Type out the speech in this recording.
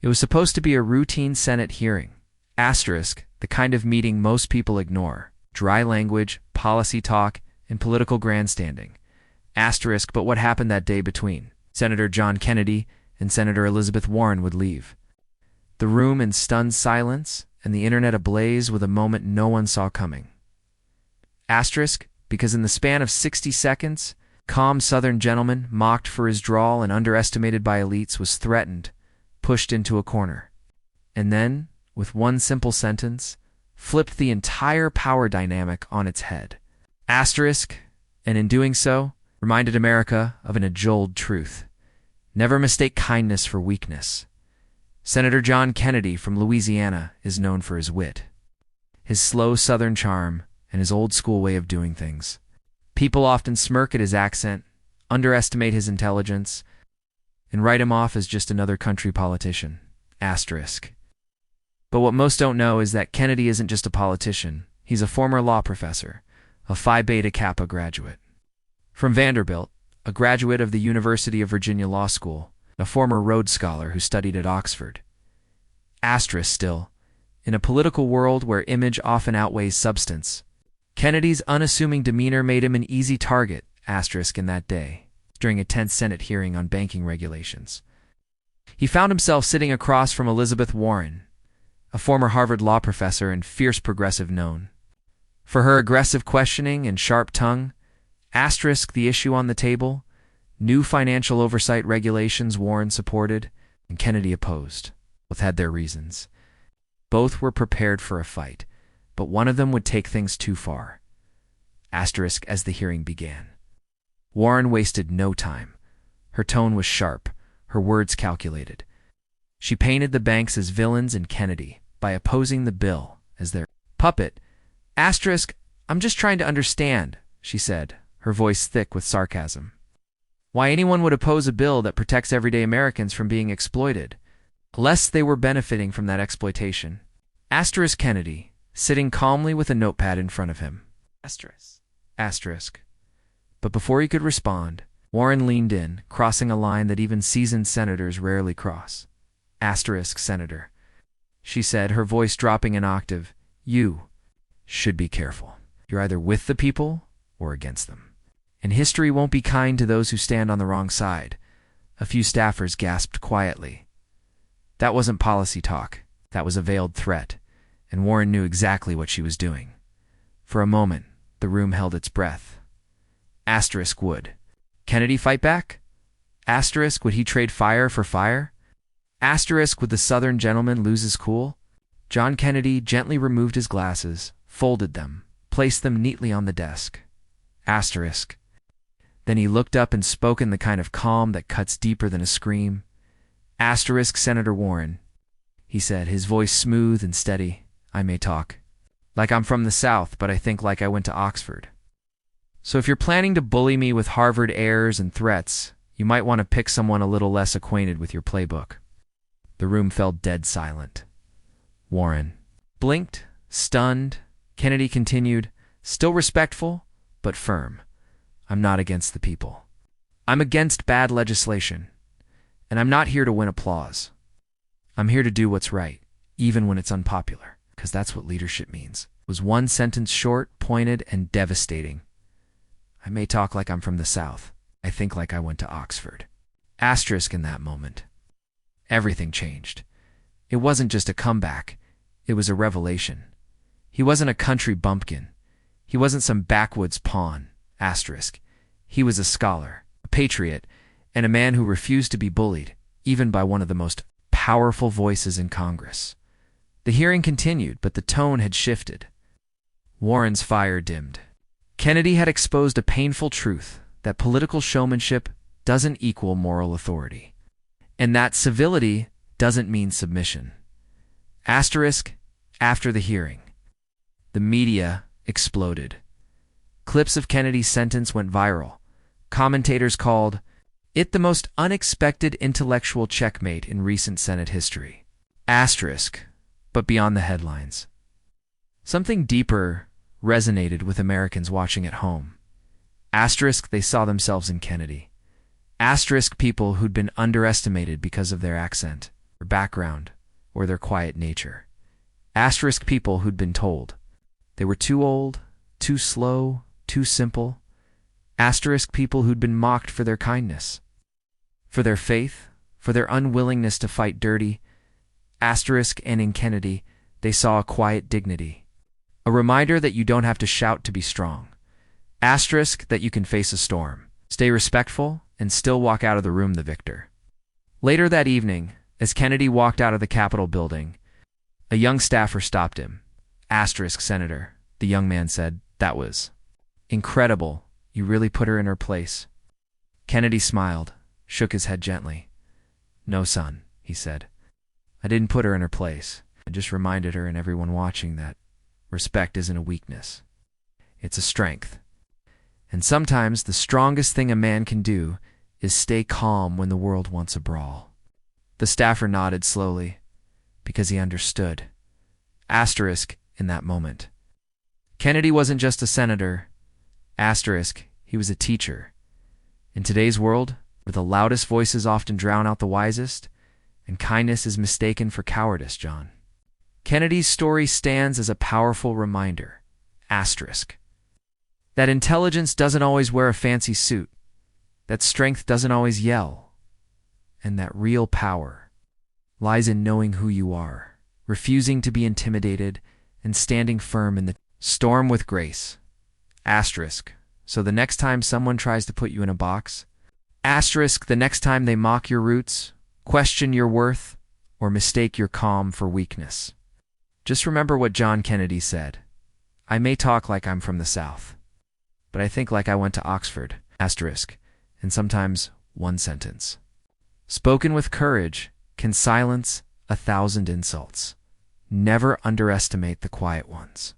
It was supposed to be a routine Senate hearing. Asterisk, the kind of meeting most people ignore. Dry language, policy talk, and political grandstanding. Asterisk, but what happened that day between Senator John Kennedy and Senator Elizabeth Warren would leave? The room in stunned silence, and the internet ablaze with a moment no one saw coming. Asterisk, because in the span of 60 seconds, calm Southern gentleman, mocked for his drawl and underestimated by elites, was threatened, pushed into a corner, and then, with one simple sentence, flipped the entire power dynamic on its head. Asterisk, and in doing so, reminded America of an age-old truth. Never mistake kindness for weakness. Senator John Kennedy from Louisiana is known for his wit, his slow Southern charm, and his old-school way of doing things. People often smirk at his accent, underestimate his intelligence, and write him off as just another country politician. Asterisk. But what most don't know is that Kennedy isn't just a politician. He's a former law professor, a Phi Beta Kappa graduate. From Vanderbilt, a graduate of the University of Virginia Law School, a former Rhodes Scholar who studied at Oxford. Asterisk still, in a political world where image often outweighs substance, Kennedy's unassuming demeanor made him an easy target, asterisk, in that day, during a tense Senate hearing on banking regulations. He found himself sitting across from Elizabeth Warren, a former Harvard law professor and fierce progressive known for her aggressive questioning and sharp tongue. Asterisk, the issue on the table, new financial oversight regulations Warren supported and Kennedy opposed. Both had their reasons. Both were prepared for a fight, but one of them would take things too far. Asterisk, as the hearing began. Warren wasted no time. Her tone was sharp, her words calculated. She painted the banks as villains and Kennedy by opposing the bill as their puppet. Asterisk, I'm just trying to understand, she said, her voice thick with sarcasm. Why anyone would oppose a bill that protects everyday Americans from being exploited, lest they were benefiting from that exploitation. Asterisk Kennedy, sitting calmly with a notepad in front of him. Asterisk. Asterisk. But before he could respond, Warren leaned in, crossing a line that even seasoned senators rarely cross. Asterisk, Senator, she said, her voice dropping an octave. You should be careful. You're either with the people or against them. And history won't be kind to those who stand on the wrong side. A few staffers gasped quietly. That wasn't policy talk. That was a veiled threat, and Warren knew exactly what she was doing. For a moment, the room held its breath. Asterisk, would Kennedy fight back? Asterisk, would he trade fire for fire? Asterisk, would the Southern gentleman lose his cool? John Kennedy gently removed his glasses, folded them, placed them neatly on the desk. Asterisk. Then he looked up and spoke in the kind of calm that cuts deeper than a scream. Asterisk, Senator Warren, he said, his voice smooth and steady. I may talk like I'm from the South, but I think like I went to Oxford. So if you're planning to bully me with Harvard airs and threats, you might want to pick someone a little less acquainted with your playbook. The room fell dead silent. Warren blinked, stunned. Kennedy continued, still respectful, but firm. I'm not against the people. I'm against bad legislation. And I'm not here to win applause. I'm here to do what's right, even when it's unpopular, because that's what leadership means. It was one sentence short, pointed, and devastating. I may talk like I'm from the South. I think like I went to Oxford. Asterisk, in that moment, everything changed. It wasn't just a comeback. It was a revelation. He wasn't a country bumpkin. He wasn't some backwoods pawn. Asterisk. He was a scholar, a patriot, and a man who refused to be bullied, even by one of the most powerful voices in Congress. The hearing continued, but the tone had shifted. Warren's fire dimmed. Kennedy had exposed a painful truth, that political showmanship doesn't equal moral authority, and that civility doesn't mean submission. Asterisk, after the hearing, the media exploded. Clips of Kennedy's sentence went viral. Commentators called it the most unexpected intellectual checkmate in recent Senate history. Asterisk, but beyond the headlines, something deeper resonated with Americans watching at home. Asterisk, they saw themselves in Kennedy. Asterisk, people who'd been underestimated because of their accent. their background, or their quiet nature. Asterisk people who'd been told they were too old, too slow, too simple. Asterisk people who'd been mocked for their kindness, for their faith, for their unwillingness to fight dirty. Asterisk, and in Kennedy, they saw a quiet dignity, a reminder that you don't have to shout to be strong. Asterisk, that you can face a storm, stay respectful, and still walk out of the room the victor. Later that evening, as Kennedy walked out of the Capitol building, a young staffer stopped him. Asterisk, Senator, the young man said, that was incredible. You really put her in her place. Kennedy smiled, shook his head gently. No, son, he said. I didn't put her in her place. I just reminded her and everyone watching that respect isn't a weakness. It's a strength. And sometimes the strongest thing a man can do is stay calm when the world wants a brawl. The staffer nodded slowly, because he understood. Asterisk, in that moment. Kennedy wasn't just a senator. Asterisk, he was a teacher. In today's world, where the loudest voices often drown out the wisest, and kindness is mistaken for cowardice, John. Kennedy's story stands as a powerful reminder. Asterisk. That intelligence doesn't always wear a fancy suit, that strength doesn't always yell, and that real power lies in knowing who you are, refusing to be intimidated, and standing firm in the storm with grace. Asterisk. So the next time someone tries to put you in a box, asterisk, the next time they mock your roots, question your worth, or mistake your calm for weakness, just remember what John Kennedy said. I may talk like I'm from the South, but I think like I went to Oxford, asterisk, and sometimes one sentence. Spoken with courage can silence 1,000 insults. Never underestimate the quiet ones.